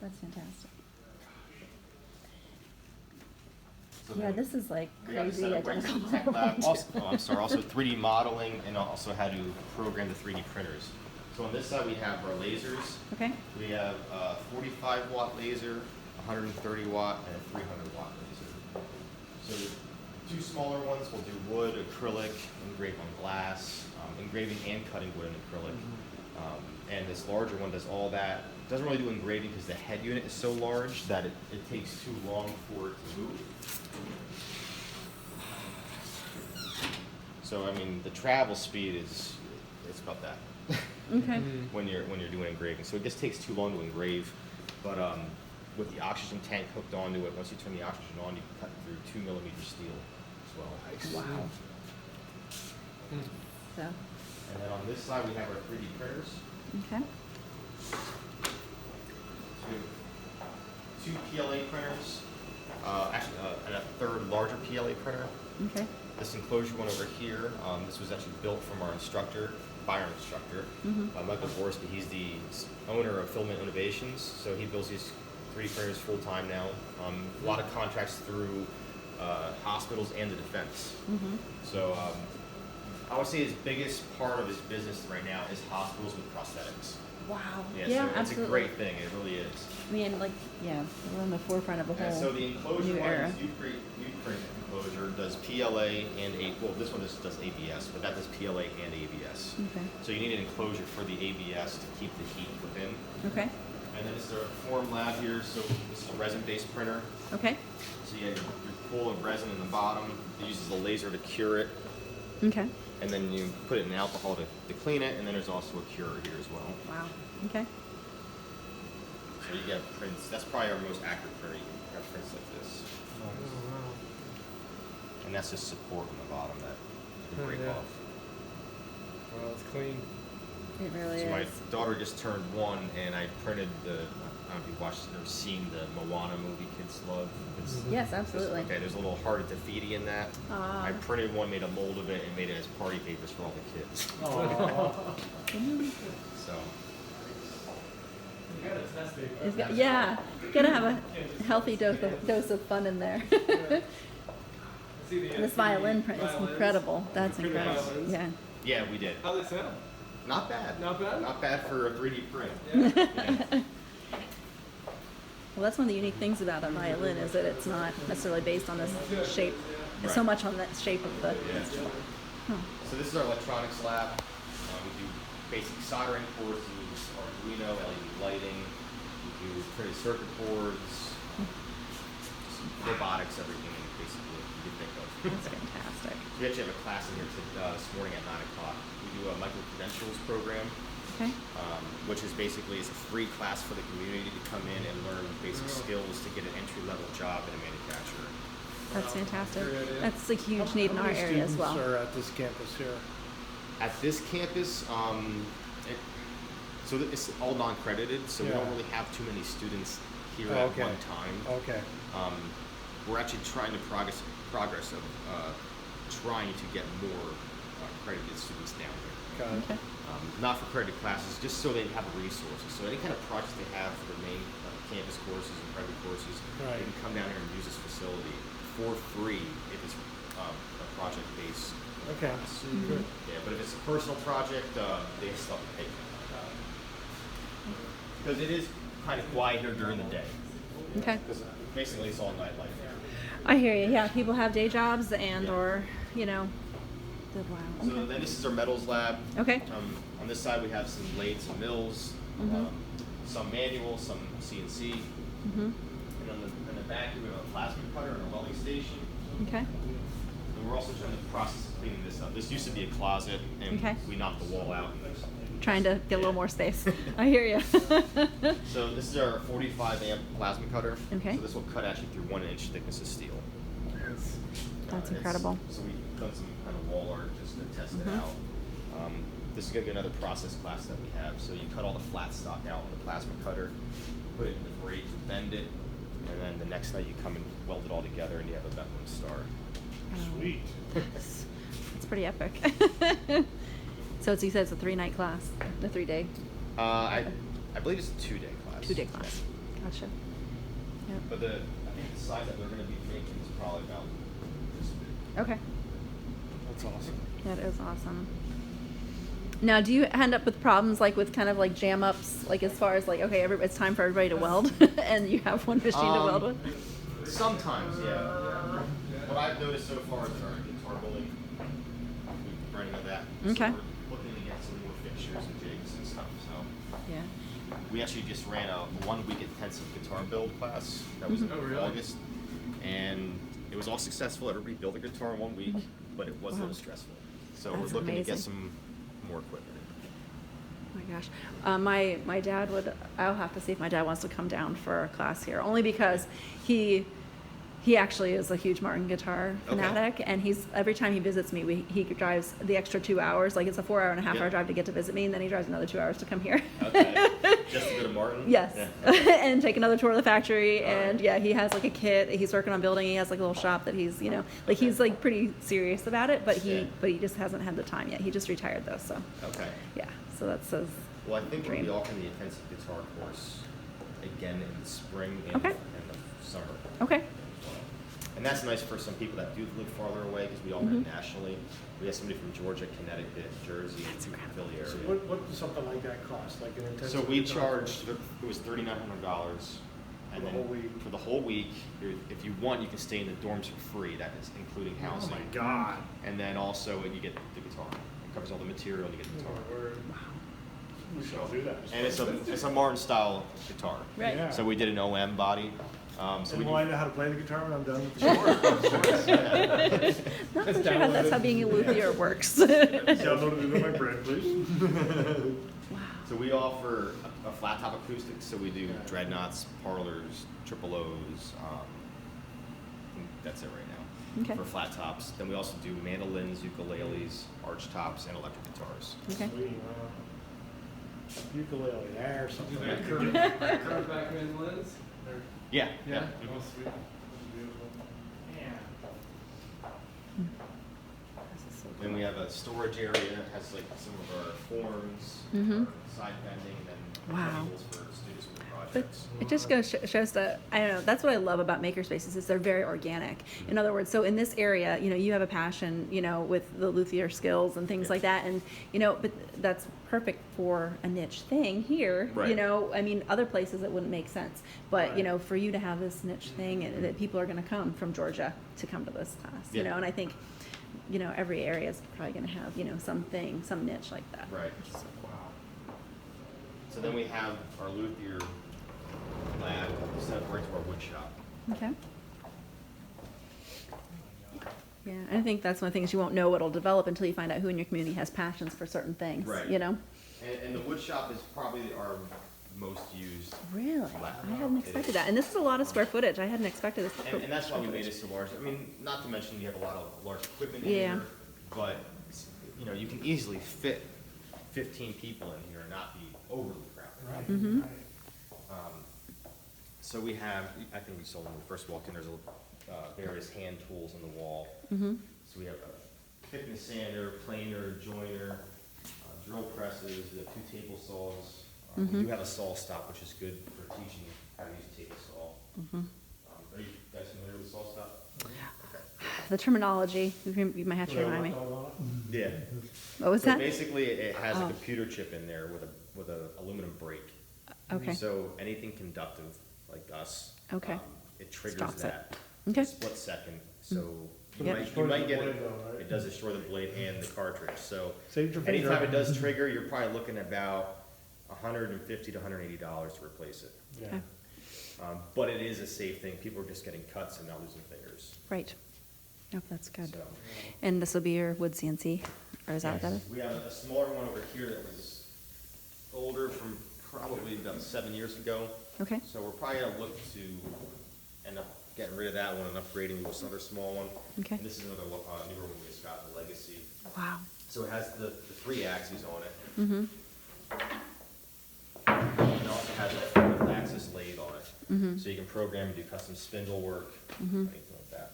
That's fantastic. So Yeah, then this is like we have a crazy set of ranks identical in tech model. lab. Also 3D modeling and also how to program the 3D printers. So on this side we have our lasers. Okay. We have a 45 watt laser, 130 watt, and a 300 watt laser. So the two smaller ones will do wood, acrylic, engrave on glass, engraving and cutting wood and acrylic. And this larger one does all that. Doesn't really do engraving because the head unit is so large that it takes too long for it to move. So I mean, the travel speed is it's about that. Okay. when you're doing engraving, so it just takes too long to engrave. But with the oxygen tank hooked onto it, once you turn the oxygen on, you can cut through 2 millimeter steel as well. Wow. So. And then on this side we have our 3D printers. Okay. So we have 2 PLA printers, and a third larger PLA printer. Okay. This enclosure one over here, this was actually built from our instructor, by our instructor, Michael Borski. He's the owner of Filament Innovations, so he builds these 3D printers full time now. A lot of contracts through hospitals and the defense. So I would say his biggest part of his business right now is hospitals with prosthetics. Wow. Yeah, Yeah, so it's absolutely. a great thing. It really is. I mean, like, yeah, we're on the forefront of a whole And so the enclosure new one era. is Uprint enclosure, does PLA and well, this one just does ABS, but that does PLA and ABS. Okay. So you need an enclosure for the ABS to keep the heat within. Okay. And then this is our form lab here. So this is a resin-based printer. Okay. So you have your pool of resin in the bottom. It uses a laser to cure it. Okay. And then you put it in alcohol to clean it, and then there's also a curer here as well. Wow. Okay. So you get prints. That's probably our most accurate printer. You can have prints like this. And that's just support on the bottom that you can break off. Well, it's clean. It really So is. my daughter just turned 1, and I printed I don't know if you watched or seen the Moana movie Kids Love. Yes, absolutely. Okay, there's a little heart at Tafiti in that. Ah. I printed one, made a mold of it, and made it as party papers for all the kids. So. Yeah, gotta have a healthy dose of fun in there. This violin print is incredible. That's incredible. Yeah. Yeah, we did. How they sound? Not bad. Not bad? Not bad for a 3D print. Yeah. Well, that's one of the unique things about a violin is that it's not necessarily based on the shape, so Right. much on the shape of the instrument. Huh. So this is our electronics lab. We do basic soldering courses, Arduino, LED lighting. We do printed circuit boards, robotics, everything basically you can think of. That's fantastic. We actually have a class in here this morning at 9 o'clock. We do a micro-credentials program, Okay. which is basically it's a free class for the community to come in and learn basic skills to get an entry-level job in a manufacturer. That's fantastic. Great idea. That's a huge need in our area as well. How many students are at this campus here? At this campus, so it's all non-credited, so we don't Yeah. really have too many students here Oh, at okay. one time. Okay. We're actually trying to progress of trying to get more accredited students down here. Got it. Okay. Not for credited classes, just so they have resources. So any kind of projects they have for their main campus courses and private courses, Right. they can come down here and use this facility for free if it's a project-based Okay. class. Good. Yeah, but if it's a personal project, they have stuff to pay for. Because it is kind of quiet here during the day. Okay. Because basically it's all nightlife here. I hear you. Yeah, people have day jobs and Yeah. or, wow. So then this is our metals lab. Okay. On this side we have some lathes and mills, some manual, some CNC. Mhm. And in the back we have a plasma cutter and a welding station. Okay. And we're also trying to process of cleaning this up. This used to be a closet, and Okay. we knocked the wall out. Trying to get a little more space. I hear you. So this is our 45 amp plasma cutter. Okay. So this will cut actually through 1 inch thickness of steel. That's It's- incredible. So we've done some kind of wall art just to test it out. This is going to be another process class that we have. So you cut all the flat stock out with the plasma cutter, put it in the braids, bend it, and then the next night you come and weld it all together and you have a Ventland star. Sweet. It's pretty epic. So you said it's a 3-night class, the 3-day. I believe it's a 2-day class. 2-day class. Yeah. Gotcha. Yep. But I think the size that they're going to be making is probably about this big. Okay. That's awesome. That is awesome. Now, do you end up with problems like with kind of like jam ups, like as far as like, okay, it's time for everybody to weld, and you have one machine to weld with? Sometimes, yeah. What I've noticed so far is our guitar building, we're running on that. Okay. So we're looking to get some more fixtures and jigs and stuff. So Yeah. we actually just ran a 1 week intensive guitar build class that was in August, and it was all successful. Everybody built a guitar in 1 week, but it was a little stressful. So That's we're looking to get amazing. some more equipment. Oh my gosh. My dad would, I'll have to see if my dad wants to come down for a class here, only because he actually is a huge Martin guitar fanatic, and every time he visits me, he drives the extra 2 hours, like it's a 4.5 hour drive to get to visit me, and then he drives another 2 hours to come here. Okay. Just to go to Martin? Yes. Yeah. And take another tour of the factory, All and right. yeah, he has like a kit he's working on building. He has like a little shop that he's, like he's like pretty serious about it, but he just hasn't had the time yet. He just retired though, so Okay. yeah, so that's his Well, I think we'll dream. be offering the intensive guitar course again in the spring and, Okay. and the summer. Okay. And that's nice for some people that do live farther away because we offer it nationally. We have somebody from Georgia, Connecticut, Jersey, and Philly area. So what does something like that cost? Like an intensive? So we guitar charged, course? it was $3,900. For And the then whole week? For the whole week, if you want, you can stay in the dorms for free. That is including Oh housing. my God. And then also you get the guitar. It covers all the material and you get the guitar. Oh, word. We should all do that. And it's a Martin style guitar. Right. Yeah. So we did an OM body. So we And will I know how to play the guitar when I'm done with the Not so sure how that's how being a luthier works. Download it in my brain, please. So we offer a flat top acoustic. So we do dreadnoughts, parlors, triple O's. I think that's it right now. Okay. For flat tops. Then we also do mandolins, ukuleles, arch tops, and electric guitars. Okay. Sweet, wow. Ukulele, or something. Do like they that. curve back mandolins? Or- Yeah. Yeah? Mhm. Oh, sweet. That's beautiful. Then we have a storage area that has like some of our forms, Mhm. side bending, and then Wow. tables for students with But projects. it just shows that, I don't know, that's what I love about makerspaces is they're very organic. In other words, so in this area, you have a passion, with the luthier skills and things Yeah. like that, and, but that's perfect for a niche thing here, Right. I mean, other places it wouldn't make sense, but, Right. for you to have this niche thing, that people are gonna come from Georgia to come to this class, Yeah. and I think, every area is probably gonna have, something, some niche like that. Right. Which is so cool. So then we have our luthier lab set up right to our wood shop. Okay. Yeah, and I think that's one of the things you won't know what'll develop until you find out who in your community has passions for certain things. Right. You know? And the wood shop is probably our most used Really? lab. I hadn't expected that. And this is a lot of square footage. I hadn't expected this. And that's why we made it so large. I mean, not to mention you have a lot of large equipment in Yeah. here, but you can easily fit 15 people in here and not be overly crowded. Right. Mm-hmm. Right. So we have, I think we saw when we first walked in, there's various hand tools on the wall. Mm-hmm. So we have a thickness sander, planer, joiner, drill presses, we have 2 table saws. We do have a saw stop, which is good for teaching how to use a table saw. Are you guys familiar with saw stop? The terminology, you might have to remind me. Yeah. What was So that? basically, it has a Oh. computer chip in there with a aluminum brake. Okay. So anything conductive like us, Okay. it triggers Stops it. that Okay. in a split second. So you Yep. might Destroys get the it. blade though, right? It does destroy the blade and the cartridge. So Saved your finger. anytime it does trigger, you're probably looking at about $150 to $180 to replace it. Yeah. Okay. But it is a safe thing. People are just getting cuts and not losing fingers. Right. Oh, that's good. So, And this will be your wood CNC, or is that what that is? we have a smaller one over here that was older from probably about 7 years ago. Okay. So we're probably gonna look to end up getting rid of that one and upgrading to another small one. Okay. And this is another newer one we just got, the Legacy. Wow. So it has the 3 axes on it. Mm-hmm. And it also has a 4th axis lathe on it. Mm-hmm. So you can program and do custom spindle work, Mhm. anything like that.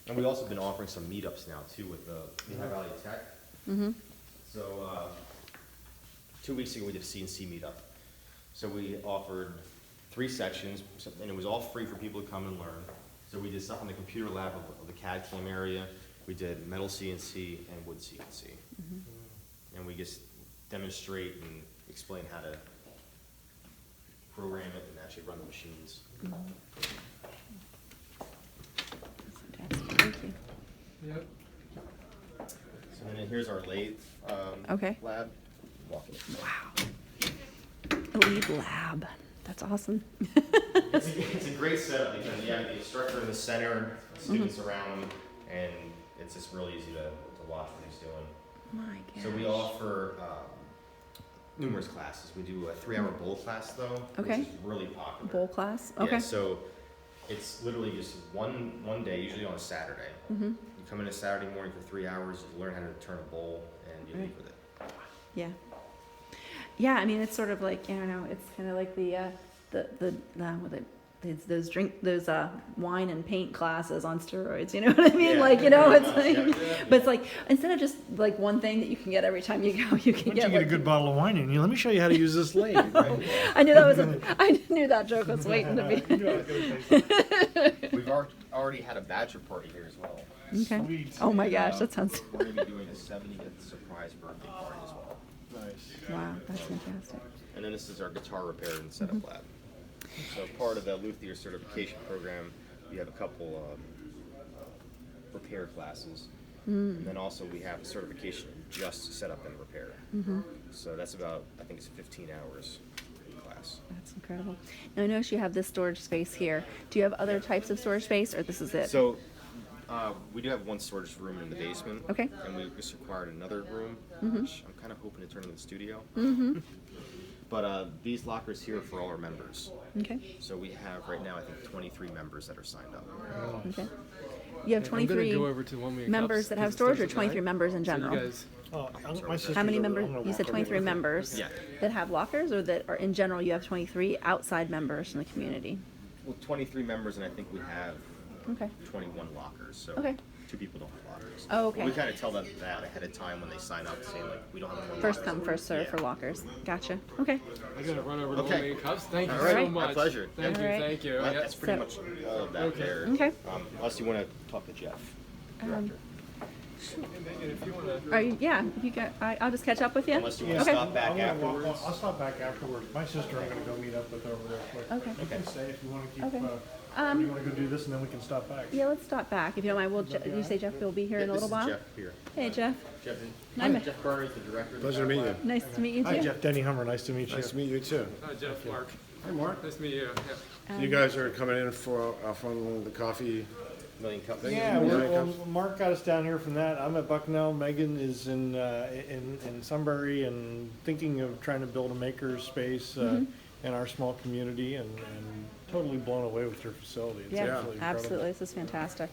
And we've also been offering some meetups now too with the Lehigh Valley Tech. Mm-hmm. So 2 weeks ago we did a CNC meetup. So we offered 3 sections, and it was all free for people to come and learn. So we did stuff in the computer lab of the CAD CAM area. We did metal CNC and wood CNC. And we just demonstrate and explain how to program it and actually run the machines. That's fantastic. Thank you. Yep. So then here's our lathe Okay. lab. Walk in. Wow. A lead lab. That's awesome. It's a great setup because you have the instructor in the center, students around him, and it's just really easy to watch what he's doing. My gosh. So we offer numerous classes. We do a 3-hour bowl class though, Okay. which is really popular. Bowl class? Yeah, Okay. so it's literally just one day, usually on a Saturday. You come in a Saturday morning for 3 hours, you learn how to turn a bowl, and you leave with it. Yeah. Yeah, I mean, it's sort of like, I don't know, it's kind of like those wine and paint classes on steroids, you know what I mean? Yeah, Like, you know, pretty it's much, like, yeah. but it's like, instead of just like one thing that you can get every time you go, you can Once get you get a like, good bottle of wine in you, let me show you how to use this lathe. Right? I knew that was, I knew that joke was waiting to be. You know I was gonna say something. We've already had a bachelor party here as well. Okay. Sweet. Oh my gosh, that sounds, We're going to be doing a 70th surprise birthday party as well. Nice. wow, that's fantastic. And then this is our guitar repair and setup lab. So part of the luthier certification program, we have a couple repair classes. And then also we have a certification in just setup and repair. So that's about, I think it's 15 hours class. That's incredible. Now I notice you have this storage space here. Do you have other types of storage space, or this is it? So we do have one storage room in the basement. Okay. And we just acquired another room, which I'm kind of hoping to turn into the studio. But these lockers here are for all our members. Okay, So we have right now, I think, 23 members that are signed up. okay. You have I'm gonna 23 go over to one way members cups, that 'cause have it's storage, or Thursday 23 night. members in So you general? guys, Oh, my sister's How many over- members? I'm gonna You said walk over 23 with her. members Yeah. that have lockers, or that are in general you have 23 outside members in the community? Well, 23 members, and I think we have Okay. 21 lockers. So Okay. 2 people don't have lockers. Oh, okay. But we kind of tell them that ahead of time when they sign up, saying like, we don't have more First lockers. come, first serve Yeah. for lockers. Gotcha. Okay. I gotta run over to Okay. one way cups. Thank you All so right, much. my pleasure. Thank All you, right. thank you. Well, Yeah. that's pretty much all of that Okay. there. Okay. Unless you want to talk to Jeff, director. And if you wanna, Are you? Yeah. If you got, I'll just catch up with you. Unless you want Yeah. to Okay. stop back I'm gonna walk- afterwards. I'll stop back afterwards. My sister, I'm gonna go meet up with over there quick. Okay. You can stay if you wanna keep, Okay. you wanna go do this and then we can stop back. Yeah, let's stop back if you don't mind. Will did you say Jeff will be here in a This little is while? Jeff here. Hey, Jeff. Jeff, Hi. Jeff Burns, the director. of the Pleasure to meet you. lab. Nice to meet you Hi, too. Jeff. Denny Hummer. Nice to meet you. Nice to meet you too. hi Jeff, Mark. Hi, Mark. Nice to meet you. Yeah. You guys are coming in for from the coffee. Million Cup. Yeah, Yeah, well, comes- Mark got us down here from that. I'm at Bucknell. Megan is in Sunbury and thinking of trying to build a maker space in our small community, and totally blown away with your facility. It's Yeah, absolutely incredible. absolutely. This is fantastic.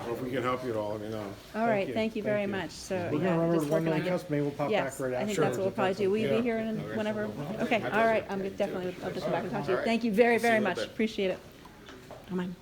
Well, if we can help you at all, let me know. All right, you. thank you Thank very you. much. So, We're yeah, gonna run over just to 1 working on million you. cups. Maybe we'll pop Yes, back right I after. think that's what we'll probably do. Will you Yeah. be here whenever? Okay, all right. I'm definitely, I'll just come back and talk to you. Thank you very, very See you in a much. bit. Appreciate it. Don't mind.